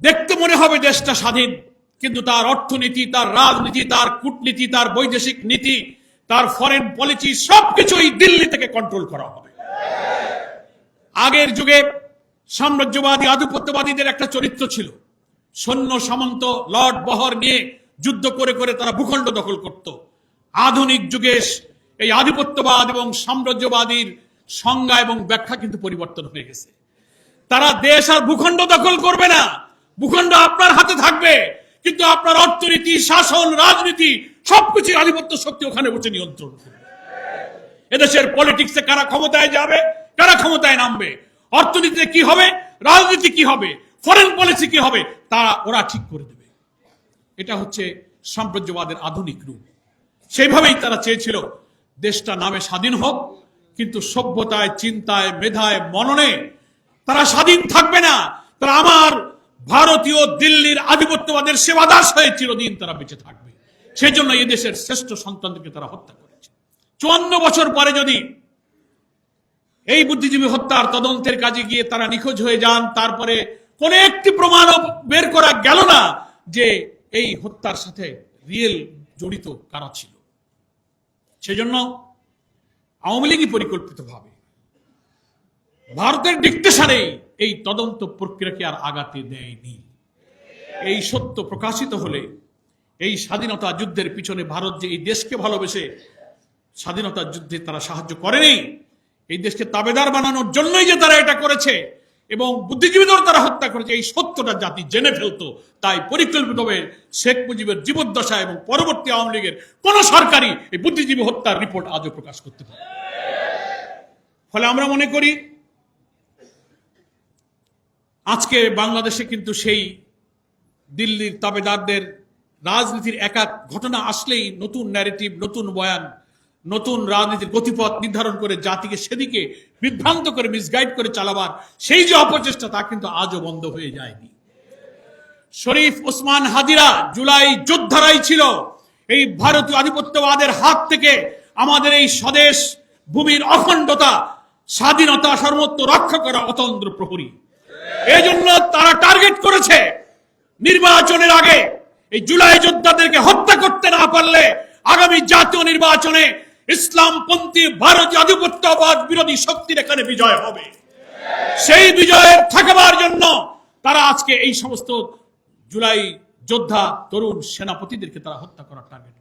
দেখতে মনে হবে দেশটা স্বাধীন, কিন্তু তার অর্থনীতি, তার রাজনীতি, তার কূটনীতি, তার বৈদেশিক নীতি, তার ফরেন পলিসি সবকিছুই দিল্লি থেকে কন্ট্রোল করা হবে। আগের যুগে সাম্রাজ্যবাদী আধিপত্যবাদীদের একটা চরিত্র ছিল, সৈন্য সামন্ত লর্ড বহর নিয়ে যুদ্ধ করে করে তারা ভূখণ্ড দখল করত। আধুনিক যুগে এই আধিপত্যবাদ এবং সাম্রাজ্যবাদীর সংজ্ঞা এবং ব্যাখ্যা কিন্তু পরিবর্তন হয়ে গেছে। তারা দেশ আর ভূখণ্ড দখল করবে না, ভূখণ্ড আপনার হাতে থাকবে, কিন্তু আপনার অর্থনীতি, শাসন, রাজনীতি সবকিছু আধিপত্য শক্তি ওখানে বসে নিয়ন্ত্রণ করবে। এদেশের পলিটিক্সে কারা ক্ষমতায় যাবে, কারা ক্ষমতায় নামবে, অর্থনীতিতে কি হবে, রাজনীতি কি হবে, ফরেন পলিসি কি হবে, ওরা ঠিক করে দেবে। এটা হচ্ছে সাম্রাজ্যবাদের আধুনিক রূপ। সেইভাবেই তারা চেয়েছিল দেশটা নামে স্বাধীন হোক, কিন্তু সভ্যতায়, চিন্তায়, মেধায়, মননে তারা স্বাধীন থাকবে না। তারা আমার ভারতীয় দিল্লির আধিপত্যবাদের সেবাদাস হয়ে চিরদিন তারা বেঁচে থাকবে। সেই জন্য এই দেশের শ্রেষ্ঠ সন্তানকে তারা হত্যা করেছে। 54 বছর পরে যদি এই বুদ্ধিজীবী হত্যার তদন্তের কাজে গিয়ে তারা নিখোঁজ হয়ে যান, তারপরে কোন একটি প্রমাণও বের করা গেল না যে এই হত্যার সাথে রিয়েল জড়িত কারা ছিল। সেজন্য আওয়ামী লীগই পরিকল্পিতভাবে ভারতের ডিক্টেশনে এই তদন্ত প্রক্রিয়াকে আর আগাতে দেয়নি। এই সত্য প্রকাশিত হলে এই স্বাধীনতা যুদ্ধের পিছনে ভারত যে এই দেশকে ভালোবেসে স্বাধীনতা যুদ্ধে তারা সাহায্য করেনি, এই দেশকে তাবেদার বানানোর জন্যই যে তারা এটা করেছে এবং বুদ্ধিজীবীদের তারা হত্যা করেছে, এই সত্যটা জাতি জেনে ফেলতো। তাই পরিকল্পিতভাবে শেখ মুজিবের জীবদ্দশা এবং পরবর্তী আওয়ামী লীগের কোন সরকারই এই বুদ্ধিজীবী হত্যার রিপোর্ট আজও প্রকাশ করতে পারে। ফলে আমরা মনে করি আজকে বাংলাদেশে কিন্তু সেই দিল্লির তাবেদারদের রাজনীতির একা ঘটনা আসলেই নতুন ন্যারেটিভ, নতুন বয়ান, নতুন রাজনীতির গতিপথ নির্ধারণ করে জাতিকে সেদিকে বিভ্রান্ত করে, মিসগাইড করে চালাবার সেই যে অপচেষ্টা, তা কিন্তু আজও বন্ধ হয়ে যায়নি। শরীফ ওসমান হাদিরা জুলাই যোদ্ধারাই ছিল এই ভারতীয় আধিপত্যবাদের হাত থেকে আমাদের এই স্বদেশ ভূমির অখণ্ডতা, স্বাধীনতা সর্বত্র রক্ষা করা অতন্দ্র প্রহরী। এই জন্য তারা টার্গেট করেছে নির্বাচনের আগে এই জুলাই যোদ্ধাদেরকে হত্যা করতে না পারলে আগামী জাতীয় নির্বাচনে ইসলামপন্থী ভারতীয় আধিপত্যবাদ বিরোধী শক্তির এখানে বিজয় হবে। সেই বিজয়ের ঠেকাবার জন্য তারা আজকে এই সমস্ত জুলাই যোদ্ধা তরুণ সেনাপতিদেরকে তারা হত্যা করার টার্গেট